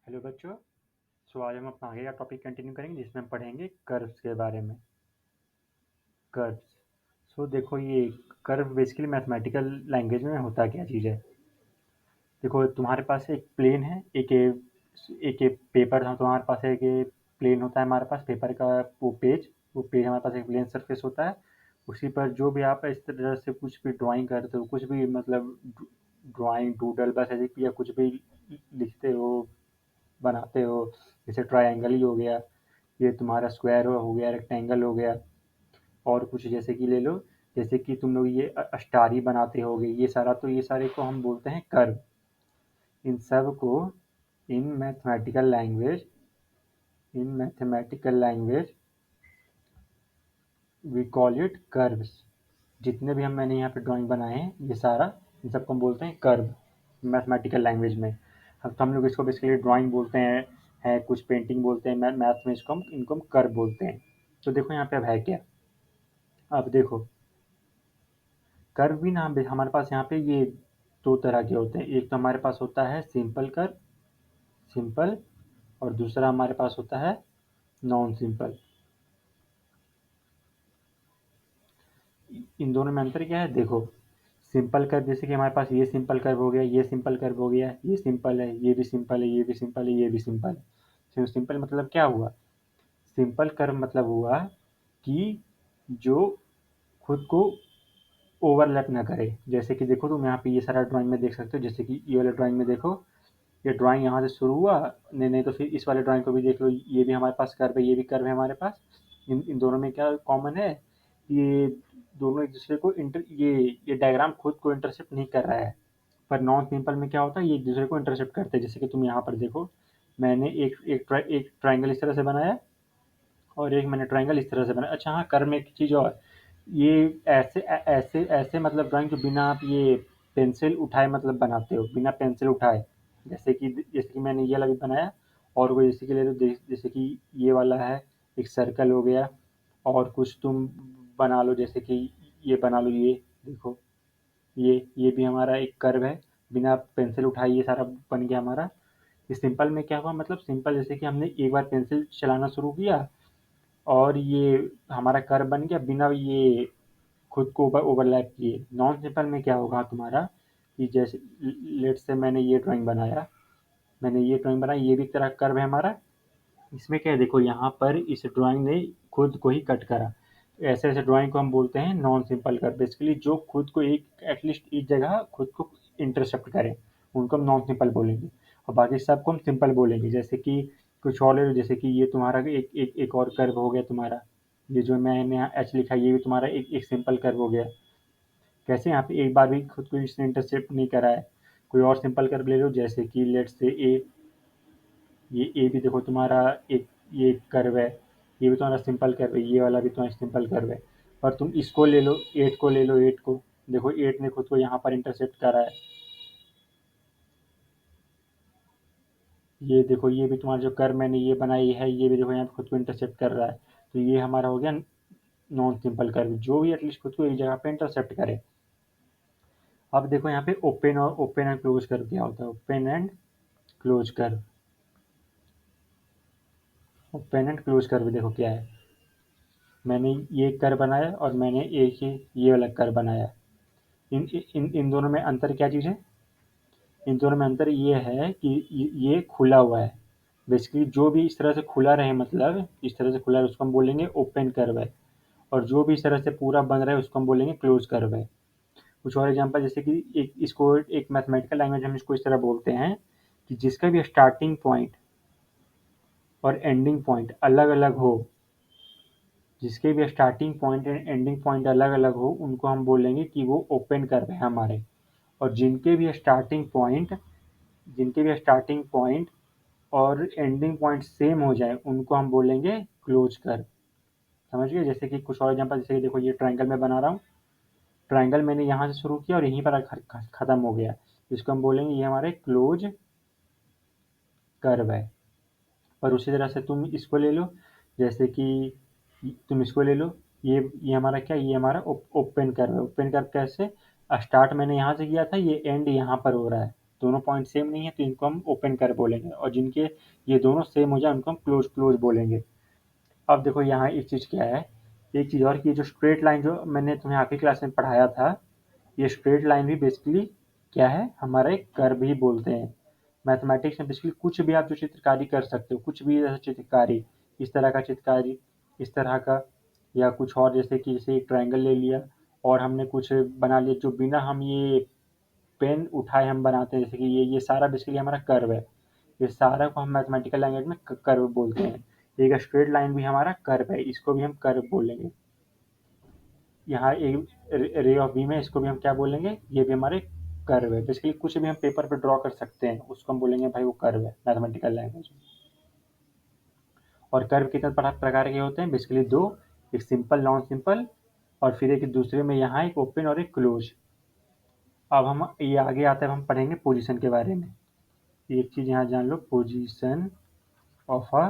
Hello बच्चों। आज हम अपना आगे का टॉपिक कंटिन्यू करेंगे जिसमें हम पढ़ेंगे कर्व्स के बारे में। कर्व्स। देखो ये कर्व बेसिकली मैथमेटिकल लैंग्वेज में होता क्या चीज़ है। देखो तुम्हारे पास एक प्लेन है, एक पेपर था तुम्हारे पास, एक प्लेन होता है हमारे पास पेपर का। वो पेज हमारे पास एक प्लेन सरफेस होता है। उसी पर जो भी आप इस तरह से कुछ भी ड्राइंग करते हो, कुछ भी मतलब ड्राइंग डूडल बस ऐसे या कुछ भी लिखते हो, बनाते हो। जैसे ट्रायंगल ही हो गया, ये तुम्हारा स्क्वायर हो गया, रेक्टेंगल हो गया, और कुछ जैसे कि ले लो, जैसे कि तुम लोग ये स्टार बनाते होगे, ये सारे को हम बोलते हैं कर्व। इन सब को in mathematical language in mathematical language we call it curves. जितने भी मैंने यहाँ पे ड्राइंग बनाए हैं ये सारा, इन सबको हम बोलते हैं कर्व मैथमेटिकल लैंग्वेज में। अब तो हम लोग इसको बेसिकली ड्राइंग बोलते हैं, है कुछ पेंटिंग बोलते हैं, मैथ में इनको हम कर्व बोलते हैं। तो देखो यहाँ पे अब है क्या। अब देखो कर्व भी ना हमारे पास यहाँ पे ये दो तरह के होते हैं। एक तो हमारे पास होता है सिंपल कर्व, सिंपल, और दूसरा हमारे पास होता है नॉन सिंपल। इन दोनों में अंतर क्या है देखो। सिंपल कर्व जैसे कि हमारे पास ये सिंपल कर्व हो गया, ये सिंपल कर्व हो गया, ये सिंपल है, ये भी सिंपल है, ये भी सिंपल है, ये भी सिंपल है। तो सिंपल मतलब क्या हुआ। सिंपल कर्व मतलब हुआ कि जो खुद को ओवरलैप ना करे। जैसे कि देखो तुम यहाँ पे ये सारा ड्राइंग में देख सकते हो, जैसे कि ये वाला ड्राइंग में देखो, ये ड्राइंग यहाँ से शुरू हुआ, नहीं तो फिर इस वाले ड्राइंग को भी देख लो, ये भी हमारे पास कर्व है, ये भी कर्व है हमारे पास। इन दोनों में क्या कॉमन है, ये दोनों एक दूसरे को इंटर ये डायग्राम खुद को इंटरसेप्ट नहीं कर रहा है। पर नॉन सिंपल में क्या होता है, ये एक दूसरे को इंटरसेप्ट करते हैं। जैसे कि तुम यहाँ पर देखो, मैंने एक ट्राइंगल इस तरह से बनाया, और एक मैंने ट्राइंगल इस तरह से बनाया। अच्छा हाँ, कर्व में एक चीज़ और, ये ऐसे मतलब ड्राइंग जो बिना आप ये पेंसिल उठाए मतलब बनाते हो, बिना पेंसिल उठाए। जैसे कि मैंने ये वाला भी बनाया, और कोई जैसे कि ले लो, जैसे कि ये वाला है, एक सर्कल हो गया, और कुछ तुम बना लो, जैसे कि ये बना लो, ये देखो, ये भी हमारा एक कर्व है, बिना पेंसिल उठाए ये सारा बन गया हमारा। इस सिंपल में क्या हुआ, मतलब सिंपल जैसे कि हमने एक बार पेंसिल चलाना शुरू किया, और ये हमारा कर्व बन गया बिना ये खुद को ओवरलैप किए। नॉन सिंपल में क्या होगा तुम्हारा, कि जैसे लेट से मैंने ये ड्राइंग बनाई, ये भी एक तरह कर्व है हमारा। इसमें क्या है देखो, यहाँ पर इस ड्राइंग ने खुद को ही कट करा। ऐसे ऐसे ड्राइंग को हम बोलते हैं नॉन सिंपल कर्व, बेसिकली जो खुद को एक एटलीस्ट एक जगह खुद को इंटरसेप्ट करें, उनको हम नॉन सिंपल बोलेंगे। और बाकी सबको हम सिंपल बोलेंगे। जैसे कि कुछ और ले लो, जैसे कि ये तुम्हारा एक और कर्व हो गया तुम्हारा, ये जो मैंने यहाँ एच लिखा है, ये भी तुम्हारा एक सिंपल कर्व हो गया। कैसे, यहाँ पे एक बार भी खुद को इसने इंटरसेप्ट नहीं करा है। कोई और सिंपल कर्व ले लो, जैसे कि लेट से ए, ये ए भी देखो तुम्हारा एक ये कर्व है, ये भी तुम्हारा सिंपल कर्व है, ये वाला भी तुम्हारा सिंपल कर्व है। पर तुम इसको ले लो, एट को ले लो, एट को देखो, एट ने खुद को यहाँ पर इंटरसेप्ट करा है। ये देखो, ये भी तुम्हारा जो कर्व मैंने ये बनाई है, ये भी देखो यहाँ पे खुद को इंटरसेप्ट कर रहा है। तो ये हमारा हो गया नॉन सिंपल कर्व, जो भी एटलीस्ट खुद को एक जगह पे इंटरसेप्ट करे। अब देखो यहाँ पे ओपन एंड क्लोज कर्व क्या होता है। Open and close curve, open and close curve देखो क्या है। मैंने ये कर्व बनाया, और मैंने एक ये वाला कर्व बनाया। इन दोनों में अंतर क्या चीज़ है, इन दोनों में अंतर ये है कि ये खुला हुआ है। बेसिकली जो भी इस तरह से खुला रहे, मतलब इस तरह से खुला रहे, उसको हम बोलेंगे ओपन कर्व है। और जो भी इस तरह से पूरा बन रहा है उसको हम बोलेंगे क्लोज कर्व है। कुछ और एग्जांपल, जैसे कि इसको एक मैथमेटिकल लैंग्वेज हम इसको इस तरह बोलते हैं कि जिसका भी स्टार्टिंग पॉइंट और एंडिंग पॉइंट अलग अलग हो, जिसके भी starting point and ending point अलग अलग हो, उनको हम बोलेंगे कि वो ओपन कर्व है हमारे। और जिनके भी स्टार्टिंग पॉइंट और एंडिंग पॉइंट सेम हो जाए, उनको हम बोलेंगे क्लोज कर्व। समझ गए। जैसे कि कुछ और एग्जांपल, जैसे कि देखो ये ट्राइंगल मैं बना रहा हूँ, ट्राइंगल मैंने यहाँ से शुरू किया और यहीं पर खत्म हो गया, इसको हम बोलेंगे ये हमारे क्लोज कर्व है। और उसी तरह से तुम इसको ले लो, जैसे कि तुम इसको ले लो, ये हमारा क्या, ये हमारा ओपन कर्व है। ओपन कर्व कैसे, स्टार्ट मैंने यहाँ से किया था, ये एंड यहाँ पर हो रहा है, दोनों पॉइंट सेम नहीं है तो इनको हम ओपन कर्व बोलेंगे, और जिनके ये दोनों सेम हो जाए उनको हम क्लोज क्लोज बोलेंगे। अब देखो यहाँ एक चीज़ क्या है, एक चीज़ और कि जो स्ट्रेट लाइन जो मैंने तुम्हें आखिरी क्लास में पढ़ाया था, ये स्ट्रेट लाइन भी बेसिकली क्या है, हमारा एक कर्व ही बोलते हैं। मैथमेटिक्स में बेसिकली कुछ भी आप जो चित्रकारी कर सकते हो, कुछ भी ऐसा चित्रकारी, इस तरह का चित्रकारी, इस तरह का, या कुछ और, जैसे एक ट्रायंगल ले लिया और हमने कुछ बना लिया जो बिना हम ये पेन उठाए हम बनाते हैं, जैसे कि ये सारा बेसिकली हमारा कर्व है। ये सारा को हम मैथमेटिकल लैंग्वेज में कर्व बोलते हैं। एक स्ट्रेट लाइन भी हमारा कर्व है, इसको भी हम कर्व बोलेंगे। यहाँ एक रे ऑफ बीम है, इसको भी हम क्या बोलेंगे, ये भी हमारे कर्व है। बेसिकली कुछ भी हम पेपर पे ड्रॉ कर सकते हैं, उसको हम बोलेंगे भाई वो कर्व है मैथमेटिकल लैंग्वेज में। और कर्व कितने प्रकार के होते हैं, बेसिकली दो, एक सिंपल नॉन सिंपल, और फिर एक दूसरे में यहाँ एक ओपन और एक क्लोज। अब हम ये आगे आता है, हम पढ़ेंगे पोजीशन के बारे में। एक चीज़ यहाँ जान लो, position of a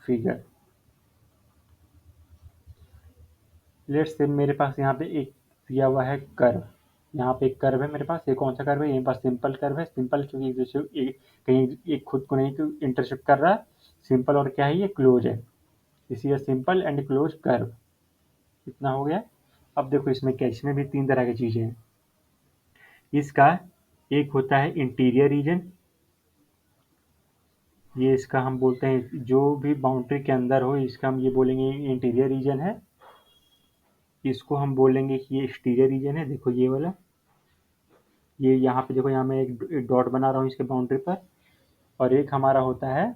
figure. Let's say मेरे पास यहाँ पे एक दिया हुआ है कर्व, यहाँ पे एक कर्व है मेरे पास। ये कौन सा कर्व है, मेरे पास सिंपल कर्व है। सिंपल क्योंकि एक दूसरे कहीं एक खुद को नहीं इंटरसेप्ट कर रहा, सिंपल और क्या है, ये क्लोज है, इसी सिंपल एंड क्लोज कर्व। इतना हो गया। अब देखो इसमें क्या, इसमें भी तीन तरह की चीज़ें हैं। इसका एक होता है इंटीरियर रीजन, ये इसका हम बोलते हैं जो भी बाउंड्री के अंदर हो, इसका हम ये बोलेंगे इंटीरियर रीजन है। इसको हम बोलेंगे कि ये एक्सटीरियर रीजन है। देखो ये वाला, ये यहाँ पे देखो, यहाँ मैं एक डॉट बना रहा हूँ इसके बाउंड्री पर, और एक हमारा होता है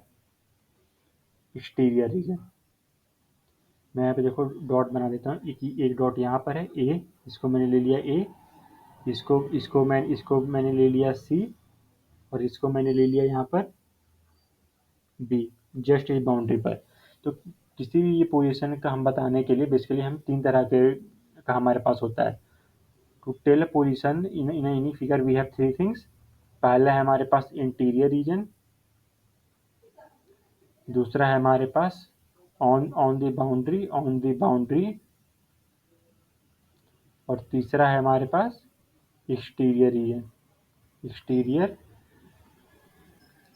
एक्सटीरियर रीजन। मैं यहाँ पे देखो डॉट बना देता हूँ, एक डॉट यहाँ पर है ए, इसको मैंने ले लिया ए, इसको मैंने ले लिया सी, और इसको मैंने ले लिया यहाँ पर बी, जस्ट इस बाउंड्री पर। तो किसी भी ये पोजीशन का हम बताने के लिए बेसिकली हम तीन तरह के का हमारे पास होता है। To tell a position in in any figure we have three things. पहला है हमारे पास इंटीरियर रीजन, दूसरा है हमारे पास ऑन द बाउंड्री, और तीसरा है हमारे पास एक्सटीरियर रीजन, एक्सटीरियर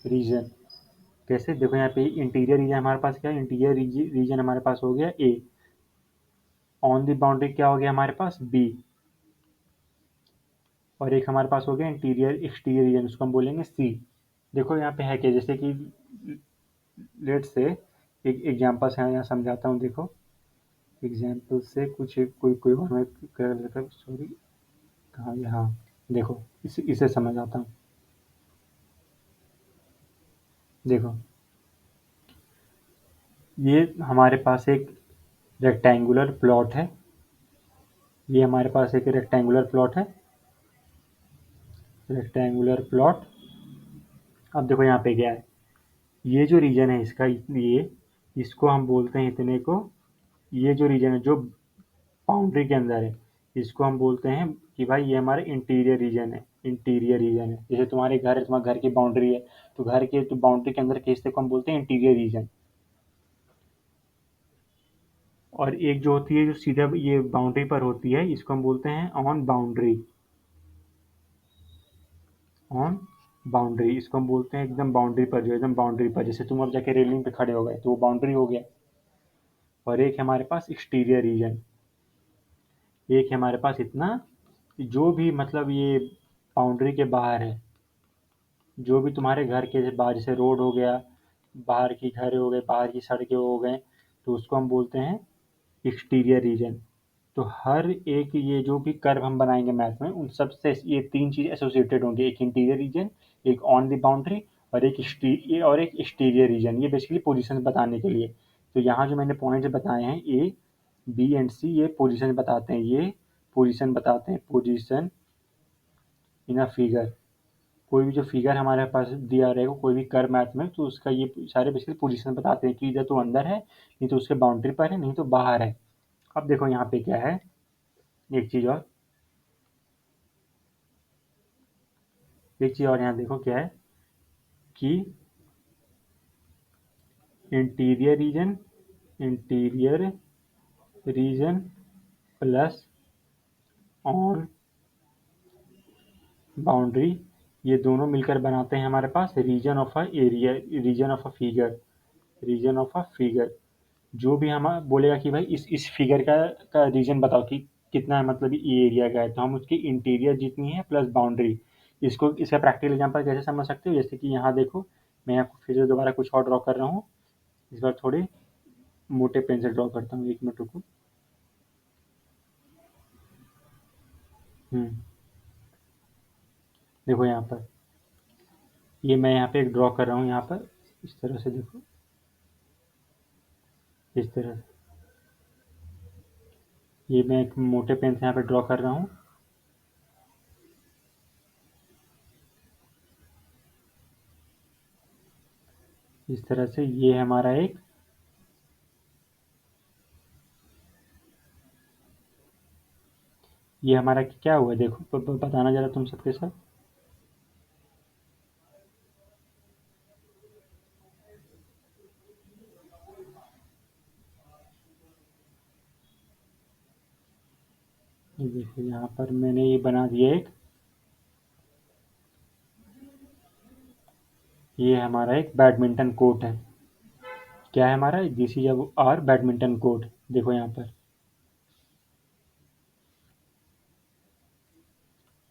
रीजन। कैसे, देखो यहाँ पे इंटीरियर रीजन हमारे पास क्या है, इंटीरियर रीजन हमारे पास हो गया ए, ऑन द बाउंड्री क्या हो गया हमारे पास बी, और एक हमारे पास हो गया इंटीरियर एक्सटीरियर रीजन, उसको हम बोलेंगे सी। देखो यहाँ पे है क्या, जैसे कि लेट से एक एग्जाम्पल से यहाँ समझाता हूँ। देखो एग्जाम्पल से कुछ कोई कोई और मैं कर लेता हूँ, सॉरी कहाँ है, हाँ देखो इसे समझ आता हूँ। देखो ये हमारे पास एक रेक्टेंगुलर प्लॉट है, ये हमारे पास एक रेक्टेंगुलर प्लॉट है, रेक्टेंगुलर प्लॉट। अब देखो यहाँ पे क्या है, ये जो रीजन है इसका, ये इसको हम बोलते हैं इतने को, ये जो रीजन है जो बाउंड्री के अंदर है, इसको हम बोलते हैं कि भाई ये हमारे इंटीरियर रीजन है, इंटीरियर रीजन है। जैसे तुम्हारे घर है, तुम्हारे घर की बाउंड्री है, तो घर के तो बाउंड्री के अंदर के हिस्से को हम बोलते हैं इंटीरियर रीजन। और एक जो होती है जो सीधा ये बाउंड्री पर होती है, इसको हम बोलते हैं ऑन बाउंड्री, ऑन बाउंड्री, इसको हम बोलते हैं एकदम बाउंड्री पर, जो एकदम बाउंड्री पर, जैसे तुम अब जाके रेलिंग पे खड़े हो गए तो वो बाउंड्री हो गया। और एक है हमारे पास एक्सटीरियर रीजन, एक है हमारे पास इतना, जो भी मतलब ये बाउंड्री के बाहर है, जो भी तुम्हारे घर के बाहर, जैसे रोड हो गया, बाहर की घर हो गए, बाहर की सड़कें हो गए, तो उसको हम बोलते हैं एक्सटीरियर रीजन। तो हर एक ये जो भी कर्व हम बनाएंगे मैथ में, उन सब से ये तीन चीज़ एसोसिएटेड होंगे, एक इंटीरियर रीजन, एक ऑन द बाउंड्री, और एक एक्सटीरियर रीजन। ये बेसिकली पोजीशन बताने के लिए। तो यहाँ जो मैंने पॉइंट्स बताए हैं ए बी एंड सी, ये पोजीशन बताते हैं, ये पोजीशन बताते हैं, पोजीशन इन अ फिगर। कोई भी जो फिगर हमारे पास दिया रहेगा, कोई भी कर्व मैथ में, तो उसका ये सारे बेसिकली पोजीशन बताते हैं कि इधर तो अंदर है, नहीं तो उसके बाउंड्री पर है, नहीं तो बाहर है। अब देखो यहाँ पे क्या है, एक चीज़ और, एक चीज़ और यहाँ देखो क्या है कि interior region, interior region plus on boundary ये दोनों मिलकर बनाते हैं हमारे पास region of a area, region of a figure, region of a figure. जो भी हम बोलेगा कि भाई इस फिगर का रीजन बताओ कि कितना है, मतलब ये एरिया का है, तो हम उसकी इंटीरियर जितनी है प्लस बाउंड्री, इसको इसका प्रैक्टिकल एग्जांपल कैसे समझ सकते हो, जैसे कि यहाँ देखो, मैं आपको फिर से दोबारा कुछ और ड्रॉ कर रहा हूँ। इस बार थोड़े मोटे पेन से ड्रॉ करता हूँ, 1 मिनट रुको। हम्म, देखो यहाँ पर, ये मैं यहाँ पे एक ड्रॉ कर रहा हूँ यहाँ पर, इस तरह से देखो, इस तरह से, ये मैं एक मोटे पेन से यहाँ पे ड्रॉ कर रहा हूँ। इस तरह से ये हमारा एक, ये हमारा क्या हुआ देखो, बताना जरा तुम सबके साथ। ये देखो यहाँ पर मैंने ये बना दिया एक, ये हमारा एक बैडमिंटन कोर्ट है। क्या है हमारा, this is our badminton court. देखो यहाँ पर,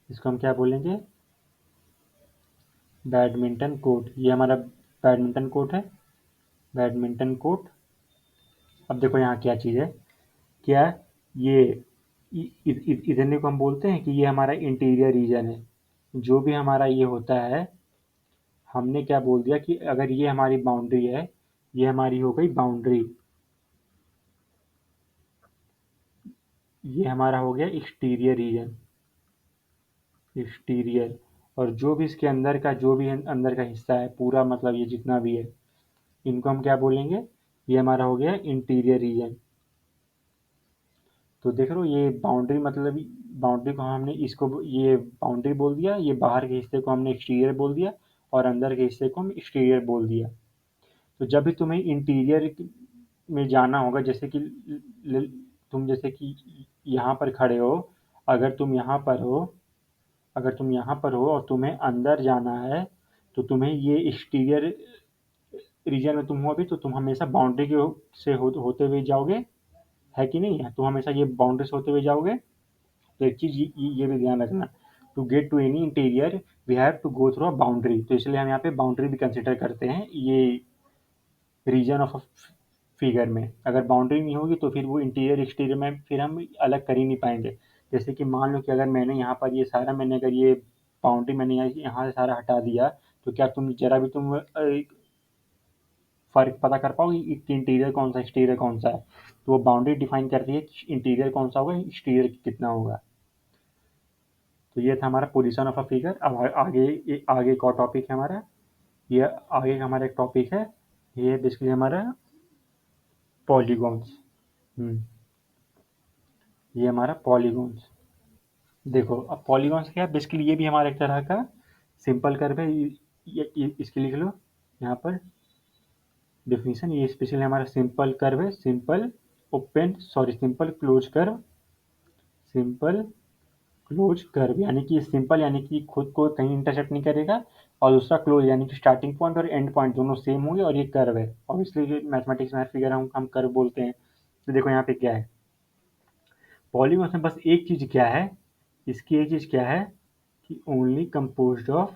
इसको हम क्या बोलेंगे, बैडमिंटन कोर्ट। ये हमारा बैडमिंटन कोर्ट है, बैडमिंटन कोर्ट। अब देखो यहाँ क्या चीज़ है, क्या ये इतने को हम बोलते हैं कि ये हमारा इंटीरियर रीजन है। जो भी हमारा ये होता है, हमने क्या बोल दिया कि अगर ये हमारी बाउंड्री है, ये हमारी हो गई बाउंड्री, ये हमारा हो गया एक्सटीरियर रीजन, एक्सटीरियर। और जो भी इसके अंदर का, जो भी अंदर का हिस्सा है पूरा, मतलब ये जितना भी है, इनको हम क्या बोलेंगे, ये हमारा हो गया इंटीरियर रीजन। तो देख रहे हो, ये बाउंड्री मतलब, बाउंड्री को हमने इसको ये बाउंड्री बोल दिया, ये बाहर के हिस्से को हमने एक्सटीरियर बोल दिया, और अंदर के हिस्से को हम एक्सटीरियर बोल दिया। तो जब भी तुम्हें इंटीरियर में जाना होगा, जैसे कि तुम जैसे कि यहाँ पर खड़े हो, अगर तुम यहाँ पर हो, अगर तुम यहाँ पर हो और तुम्हें अंदर जाना है, तो तुम्हें ये एक्सटीरियर रीजन में तुम हो अभी, तो तुम हमेशा बाउंड्री के से होते हुए जाओगे, है कि नहीं है, तुम हमेशा ये बाउंड्री से होते हुए जाओगे। तो एक चीज़ ये भी ध्यान रखना, to get to any interior we have to go through a boundary. तो इसलिए हम यहाँ पे बाउंड्री भी कंसिडर करते हैं ये रीजन ऑफ फिगर में। अगर बाउंड्री नहीं होगी तो फिर वो इंटीरियर एक्सटीरियर में फिर हम अलग कर ही नहीं पाएंगे। जैसे कि मान लो कि अगर मैंने यहाँ पर ये सारा, मैंने अगर ये बाउंड्री मैंने यहाँ से सारा हटा दिया, तो क्या तुम जरा भी तुम फर्क पता कर पाओगे कि इंटीरियर कौन सा, एक्सटीरियर कौन सा है। तो वो बाउंड्री डिफाइन करती है इंटीरियर कौन सा होगा, एक्सटीरियर कितना होगा। तो ये था हमारा पोजीशन ऑफ अ फिगर। अब आगे आगे का टॉपिक है हमारा, ये आगे का हमारा एक टॉपिक है, ये बेसिकली हमारा पॉलीगॉन्स। हम्म, ये हमारा पॉलीगॉन्स। देखो अब पॉलीगॉन्स क्या है, बेसिकली ये भी हमारा एक तरह का सिंपल कर्व है। इसके लिख लो यहाँ पर डेफिनेशन, ये स्पेशली हमारा सिंपल कर्व है, simple open, sorry simple close curve, simple close curve, यानी कि सिंपल यानी कि खुद को कहीं इंटरसेक्ट नहीं करेगा, और दूसरा क्लोज यानी कि स्टार्टिंग पॉइंट और एंड पॉइंट दोनों सेम होंगे, और ये कर्व है, और इसलिए मैथमेटिक्स में हर फिगर हम कर्व बोलते हैं। तो देखो यहाँ पे क्या है, पॉलीगॉन में बस एक चीज क्या है, इसकी एक चीज क्या है कि only composed of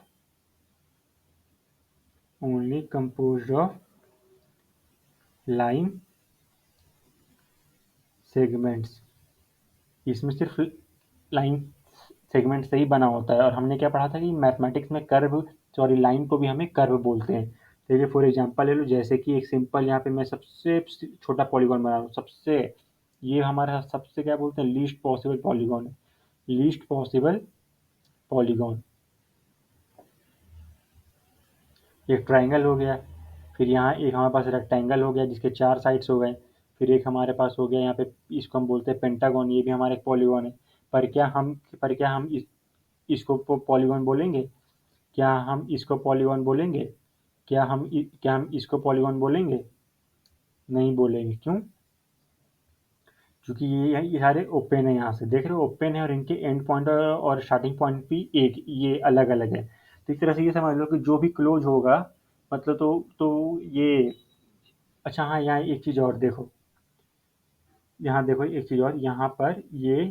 line segments, इसमें सिर्फ लाइन सेगमेंट से ही बना होता है। और हमने क्या पढ़ा था कि मैथमेटिक्स में कर्व, सॉरी लाइन को भी हमें कर्व बोलते हैं। देखिए फॉर एग्जांपल ले लो, जैसे कि एक सिंपल यहाँ पे मैं सबसे छोटा पॉलीगॉन बना रहा हूँ, सबसे, ये हमारा सबसे क्या बोलते हैं, लीस्ट पॉसिबल पॉलीगॉन है, लीस्ट पॉसिबल पॉलीगॉन। एक ट्राइंगल हो गया, फिर यहाँ एक हमारे पास रेक्टेंगल हो गया जिसके 4 साइड्स हो गए, फिर एक हमारे पास हो गया यहाँ पे, इसको हम बोलते हैं पेंटागन, ये भी हमारा एक पॉलीगॉन है। पर क्या हम इसको पॉलीगॉन बोलेंगे, क्या हम इसको पॉलीगॉन बोलेंगे, क्या हम इसको पॉलीगॉन बोलेंगे, नहीं बोलेंगे। क्यों, क्योंकि ये सारे ओपन है, यहाँ से देख रहे हो ओपन है, और इनके एंड पॉइंट और स्टार्टिंग पॉइंट भी एक ये अलग अलग है। तो एक तरह से ये समझ लो कि जो भी क्लोज होगा मतलब तो ये अच्छा हाँ, यहाँ एक चीज़ और देखो, यहाँ देखो एक चीज़ और, यहाँ पर ये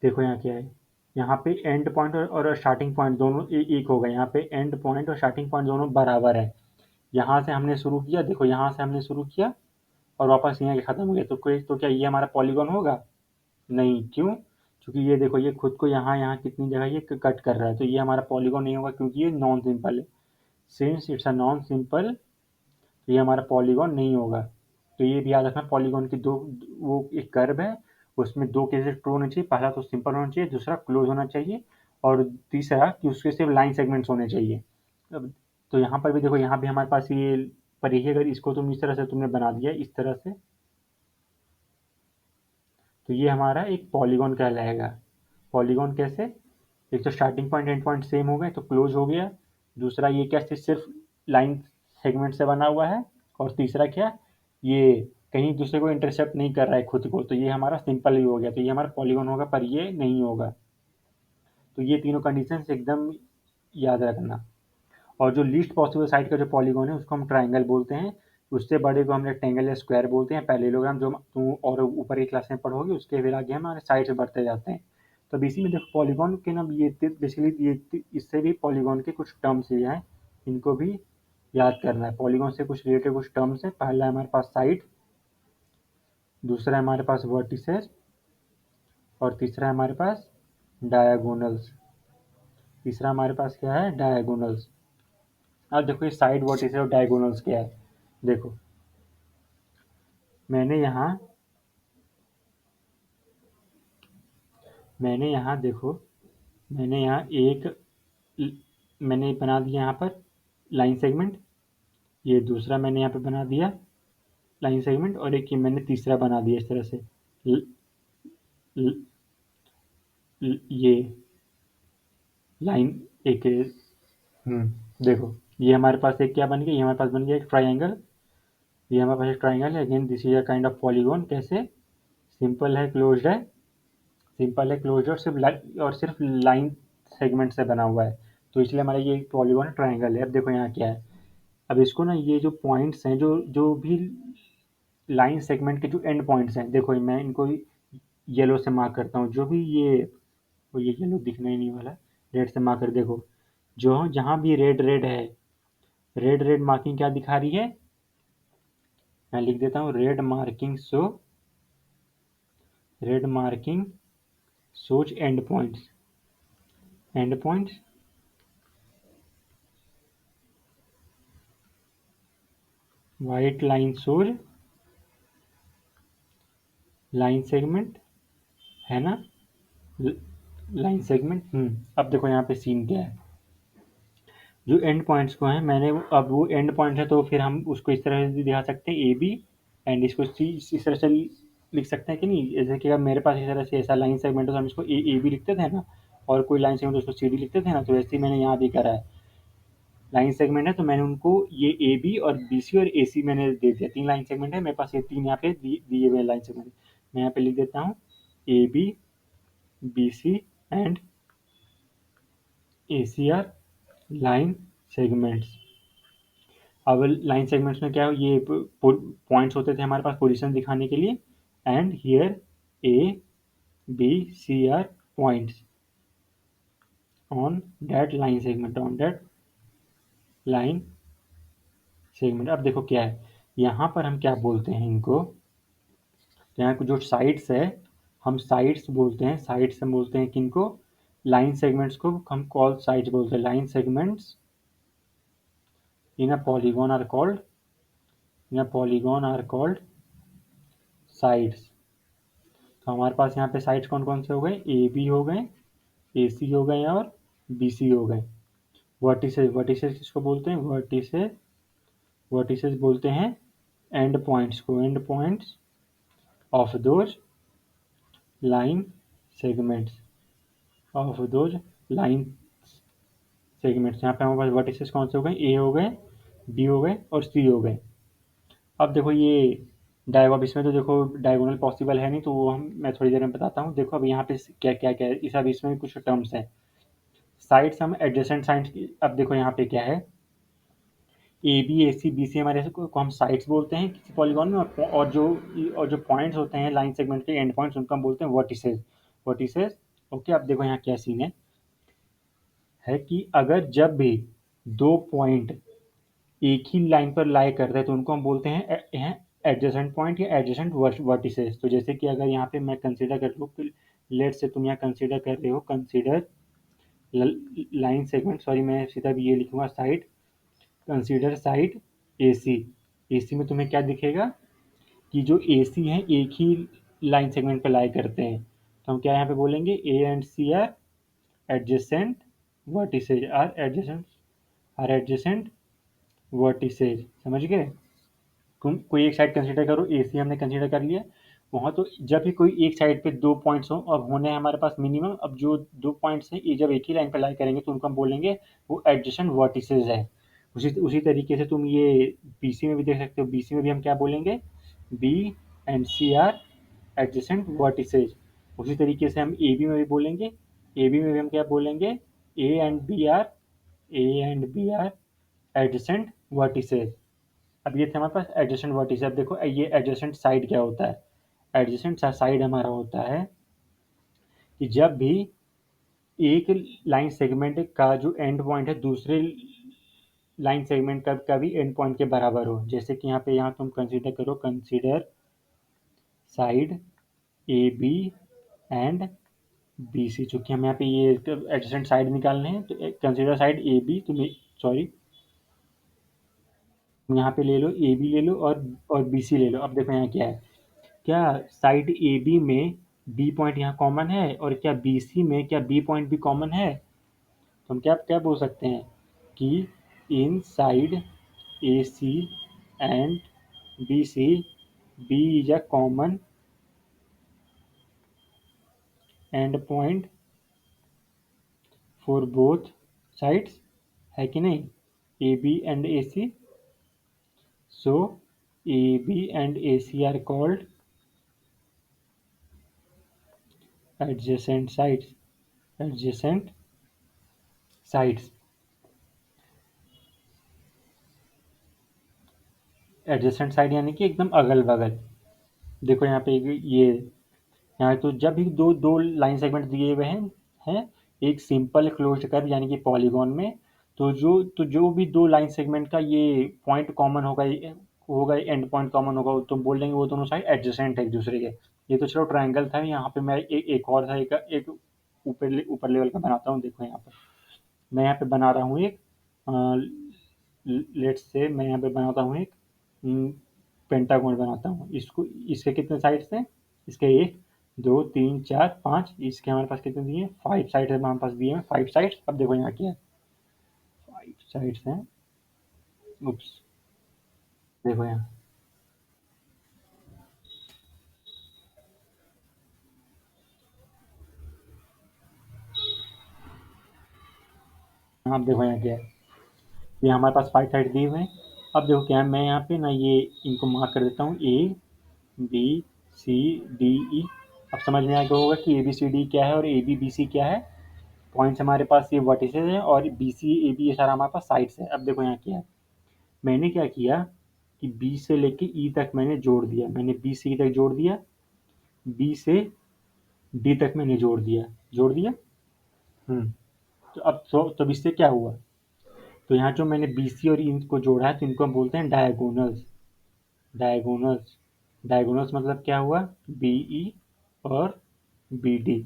देखो यहाँ क्या है, यहाँ पे एंड पॉइंट और स्टार्टिंग पॉइंट दोनों एक होगा, यहाँ पे एंड पॉइंट और स्टार्टिंग पॉइंट दोनों बराबर है। यहाँ से हमने शुरू किया, देखो यहाँ से हमने शुरू किया और वापस यहाँ के खत्म हो गया, तो क्या ये हमारा पॉलीगॉन होगा? नहीं, क्यों? क्योंकि ये देखो ये खुद को यहाँ यहाँ कितनी जगह ये कट कर रहा है, तो ये हमारा पॉलीगॉन नहीं होगा क्योंकि ये नॉन सिंपल है। Since it's a non simple, तो ये हमारा पॉलीगॉन नहीं होगा। तो ये भी याद रखना, पॉलीगॉन की दो, वो एक कर्व है, उसमें दो केसेस ट्रू होने चाहिए, पहला तो सिंपल होना चाहिए, दूसरा क्लोज होना चाहिए, और तीसरा कि उसके सिर्फ लाइन सेगमेंट्स होने चाहिए। अब तो यहाँ पर भी देखो, यहाँ भी हमारे पास ये, पर यही अगर इसको तुम इस तरह से तुमने बना दिया इस तरह से, तो ये हमारा एक पॉलीगॉन कहलाएगा। पॉलीगॉन कैसे? एक तो starting point and point same हो गए तो क्लोज हो गया, दूसरा ये क्या सिर्फ लाइन सेगमेंट से बना हुआ है, और तीसरा क्या, ये कहीं दूसरे को इंटरसेप्ट नहीं कर रहा है खुद को, तो ये हमारा सिंपल ही हो गया, तो ये हमारा पॉलीगॉन होगा, पर ये नहीं होगा। तो ये तीनों कंडीशन एकदम याद रखना। और जो लीस्ट पॉसिबल साइड का जो पॉलीगॉन है उसको हम ट्राइंगल बोलते हैं, उससे बड़े को हम रेक्टेंगल या स्क्वायर बोलते हैं। पहले लोग हम जो तुम और ऊपर की क्लास में पढ़ोगे उसके फिर आगे हमारे साइड से बढ़ते जाते हैं। तो अब इसी में देखो पॉलीगॉन के ना, ये बेसिकली ये इससे भी पॉलीगॉन के कुछ टर्म्स ये हैं, इनको भी याद करना है। पॉलीगॉन से कुछ रिलेटेड कुछ टर्म्स है, पहला है हमारे पास साइड, दूसरा है हमारे पास वर्टिसेस, और तीसरा है हमारे पास डायगोनल्स। तीसरा हमारे पास क्या है? डायगोनल्स। अब देखो ये साइड वर्टिसेस और डायगोनल्स क्या है, देखो मैंने यहाँ मैंने यहाँ देखो मैंने यहाँ एक मैंने बना दिया यहाँ पर लाइन सेगमेंट, ये दूसरा मैंने यहाँ पे बना दिया लाइन सेगमेंट, और एक ये मैंने तीसरा बना दिया इस तरह से ल, ल, ये लाइन एक। देखो ये हमारे पास एक क्या बन गया, ये हमारे पास बन गया एक ट्राइंगल, ये हमारे पास एक ट्राइंगल है। Again this is a kind of polygon. कैसे? सिंपल है, क्लोज्ड है, सिंपल है, क्लोज्ड है, और सिर्फ लाइन सेगमेंट से बना हुआ है, तो इसलिए हमारा ये पॉलीगॉन ट्राइंगल है। अब देखो यहाँ क्या है, अब इसको ना, ये जो पॉइंट्स हैं, जो जो भी लाइन सेगमेंट के जो एंड पॉइंट्स हैं, देखो मैं इनको येलो से मार्क करता हूँ, जो भी ये, वो ये येलो दिखना ही नहीं वाला, रेड से मार्क कर, देखो जो जहाँ भी रेड रेड है, रेड रेड मार्किंग क्या दिखा रही है, मैं लिख देता हूँ, रेड मार्किंग सोच एंड पॉइंट्स, वाइट लाइन सोच लाइन सेगमेंट, है ना, लाइन सेगमेंट। अब देखो यहाँ पे सीन क्या है, जो एंड पॉइंट्स को है मैंने, अब वो एंड पॉइंट है तो फिर हम उसको इस तरह से दिखा सकते हैं ए बी, एंड इसको सी इस तरह से लिख सकते हैं कि नहीं, जैसे कि अगर मेरे पास इस तरह से ऐसा लाइन सेगमेंट हो तो हम इसको ए बी लिखते थे ना, और कोई लाइन सेगमेंट उसको सी डी लिखते थे ना, तो वैसे ही मैंने यहाँ भी करा है। लाइन सेगमेंट है तो मैंने उनको ये ए बी और बी सी और ए सी मैंने दे दिया, तीन लाइन सेगमेंट है मेरे पास, ये तीन यहाँ पे दिए हुए लाइन सेगमेंट, मैं यहाँ पे लिख देता हूँ A B C and A C are line segments. अब लाइन सेगमेंट्स में क्या है, ये पॉइंट्स होते थे हमारे पास पोजीशन दिखाने के लिए, and here A B C are points on that line segment. अब देखो क्या है, यहाँ पर हम क्या बोलते हैं इनको, तो यहाँ जो साइड्स है, हम साइड्स बोलते हैं, साइड्स हम बोलते हैं किनको, लाइन सेगमेंट्स को हम कॉल साइड्स बोलते हैं। Line segments in a polygon are called sides. तो हमारे पास यहाँ पे साइड्स कौन कौन से हो गए, ए बी हो गए, ए सी हो गए, और बी सी हो गए। वर्टिसेस किसको बोलते हैं, वर्टिसेस बोलते हैं एंड पॉइंट्स को, and points of those line segments, of those line segments. यहाँ पे हमारे पास वर्टिसेस कौन से हो गए, ए हो गए, बी हो गए, और सी हो गए। अब देखो ये अब इसमें तो देखो डायगोनल पॉसिबल है नहीं, तो वो मैं थोड़ी देर में बताता हूँ। देखो अब यहाँ पे क्या क्या क्या है, इस अब इसमें कुछ टर्म्स हैं। साइड्स हम एडजेसेंट साइड्स अब देखो यहाँ पे क्या है, A B A C B C हमारे को हम साइड्स बोलते हैं किसी पॉलीगॉन में, और जो पॉइंट्स होते हैं लाइन सेगमेंट के एंड पॉइंट्स उनको हम बोलते हैं वर्टिसेस। वर्टिसेस। ओके, अब देखो यहाँ क्या सीन है कि अगर जब भी दो पॉइंट एक ही लाइन पर लाई करते हैं तो उनको हम बोलते हैं एडजेसेंट पॉइंट या एडजेसेंट वर्टिसेस। तो जैसे कि अगर यहाँ पे मैं कंसीडर कर लूँ, लेट से तुम यहाँ कंसीडर कर रहे हो, कंसीडर लाइन सेगमेंट, सॉरी मैं सीधा भी ये लिखूंगा साइड, कंसीडर साइड ए सी। ए सी में तुम्हें क्या दिखेगा कि जो ए सी है एक ही लाइन सेगमेंट पर लाई करते हैं, तो हम क्या यहाँ पे बोलेंगे, A and C are adjacent vertices, are adjacent vertices. समझ गए? तुम कोई एक साइड कंसीडर करो, ए सी हमने कंसीडर कर लिया, वहाँ तो जब भी कोई एक साइड पे दो पॉइंट्स हो, अब होने हैं हमारे पास मिनिमम, अब जो दो पॉइंट्स हैं ये जब एक ही लाइन पे लाई करेंगे तो उनको हम बोलेंगे वो एडजेसेंट वर्टिसेज है। उसी तरीके से तुम ये बी सी में भी देख सकते हो, बी सी में भी हम क्या बोलेंगे, B and C are adjacent vertices. उसी तरीके से हम ए बी में भी बोलेंगे, ए बी में भी हम क्या बोलेंगे, A and B are, A and B are adjacent vertices. अब ये थे हमारे पास एडजेसेंट वर्टिसेज। अब देखो ये एडजेसेंट साइड क्या होता है, एडजेसेंट साइड हमारा होता है कि जब भी एक लाइन सेगमेंट का जो एंड पॉइंट है दूसरे लाइन सेगमेंट का भी एंड पॉइंट के बराबर हो। जैसे कि यहाँ तुम कंसीडर करो, consider side A B and B C. चूंकि हम यहाँ पे ये एडजेसेंट साइड निकालने हैं तो कंसीडर साइड ए बी, तुम सॉरी यहाँ पे ले लो, ए बी ले लो और बी सी ले लो। अब देखो यहाँ क्या है, क्या साइड ए बी में बी पॉइंट यहाँ कॉमन है, और क्या बी सी में क्या बी पॉइंट भी कॉमन है? तो हम क्या क्या बोल सकते हैं कि in side A C and B C, B is a common end point for both sides, है कि नहीं, A B and A C. So A B and A C are called adjacent sides, adjacent sides, adjacent side यानी कि एकदम अगल बगल। देखो यहाँ पे ये यहाँ तो जब भी दो दो लाइन सेगमेंट दिए हुए हैं एक सिंपल क्लोज्ड कर्व यानी कि पॉलीगॉन में, तो जो भी दो लाइन सेगमेंट का ये पॉइंट कॉमन होगा एंड पॉइंट कॉमन होगा, तो बोल देंगे वो दोनों साइड एडजेसेंट है एक दूसरे के। ये तो चलो ट्रायंगल था, यहाँ पे मैं एक और था, एक ऊपर ऊपर लेवल का बनाता हूँ। देखो यहाँ पे मैं यहाँ पे बना रहा हूँ एक, लेट्स से मैं यहाँ पे बनाता हूँ एक पेंटागोन बनाता हूँ। इसको इसके कितने साइड्स हैं, इसके एक दो तीन चार पाँच, इसके हमारे पास कितने दिए, 5 साइड है हमारे पास दिए हैं, 5 साइड्स। अब देखो यहाँ क्या है, 5 साइड्स हैं, उप्स, देखो यहाँ, हाँ देखो यहाँ क्या है, ये हमारे पास 5 साइड दिए हुए हैं। अब देखो क्या है, मैं यहाँ पे ना ये इनको मार्क कर देता हूँ, A B C D E. अब समझ में आ गया होगा कि ए बी सी डी क्या है और ए बी बी सी क्या है। पॉइंट्स हमारे पास ये वर्टिसेस हैं और बी सी ए बी ये सारा हमारे पास साइड्स है। अब देखो यहाँ क्या है, मैंने क्या किया कि बी से लेके ई तक मैंने जोड़ दिया, मैंने बी से ई तक जोड़ दिया, बी से डी तक मैंने जोड़ दिया। तो अब तब इससे क्या हुआ, तो यहाँ जो मैंने बी सी और ई को जोड़ा है तो इनको हम बोलते हैं डायगोनल्स। डायगोनल्स, डायगोनल्स मतलब क्या हुआ, बी ई और बी डी।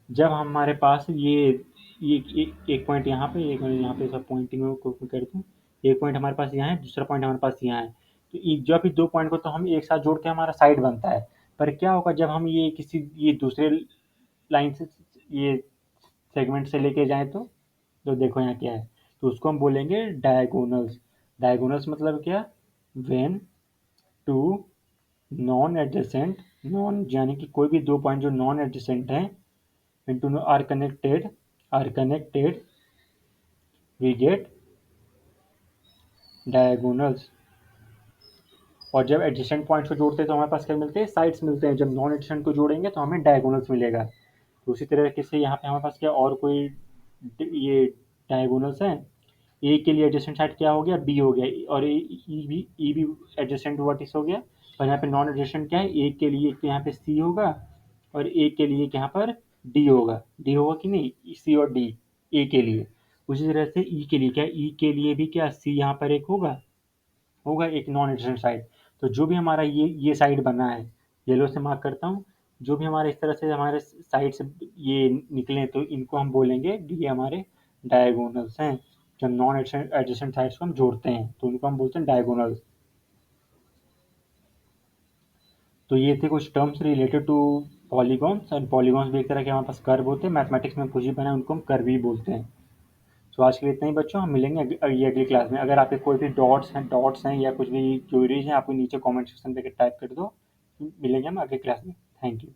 जब हमारे पास एक पॉइंट यहाँ पे, एक यहाँ पे सब पॉइंटिंग में को कर दूँ, एक पॉइंट हमारे पास यहाँ है, दूसरा पॉइंट हमारे पास यहाँ है, तो जब भी दो पॉइंट को तो हम एक साथ जोड़ के हमारा साइड बनता है। पर क्या होगा जब हम ये दूसरे लाइन से ये सेगमेंट से लेके जाएं तो देखो यहाँ क्या है, तो उसको हम बोलेंगे डायगोनल्स। डायगोनल्स मतलब क्या, when two non adjacent, non यानी कि कोई भी दो पॉइंट जो नॉन एडजेसेंट हैं into are connected we get diagonals। और जब एडजेसेंट पॉइंट्स को जोड़ते हैं तो हमारे पास क्या मिलते हैं, साइड्स मिलते हैं। जब नॉन एडजेसेंट को जोड़ेंगे तो हमें डायगोनल्स मिलेगा। तो उसी तरीके से यहाँ पे हमारे पास क्या और कोई ये डायगोनल्स हैं, ए के लिए एडजेसेंट साइड क्या हो गया, बी हो गया, और ई भी एडजेसेंट वर्टिस हो गया। और यहाँ पे नॉन एडजेसेंट क्या है, ए के लिए यहाँ पे सी होगा, और ए के लिए यहाँ पर डी होगा, डी होगा कि नहीं, सी और डी ए के लिए। उसी तरह से ई के लिए क्या, ई के लिए भी क्या, सी यहाँ पर एक होगा, होगा एक नॉन एडजेसेंट साइड। तो जो भी हमारा ये साइड बना है, येलो से मार्क करता हूँ, जो भी हमारे इस तरह से हमारे साइड से ये निकले तो इनको हम बोलेंगे ये हमारे डायगोनल्स हैं। जब नॉन एडजेसेंट साइड्स को हम जोड़ते हैं तो उनको हम बोलते हैं डायगोनल्स। तो ये थे कुछ terms related to polygons, and polygons भी एक तरह के हमारे पास कर्व होते हैं, मैथमेटिक्स में कुछ भी बना है उनको हम कर्व ही बोलते हैं। तो आज के लिए इतना ही बच्चों, हम मिलेंगे ये अगली क्लास में। अगर आपके कोई भी डॉट्स हैं या कुछ भी क्वेरीज हैं, आप नीचे कमेंट सेक्शन पे टाइप कर दो। मिलेंगे हम अगली क्लास में। Thank you.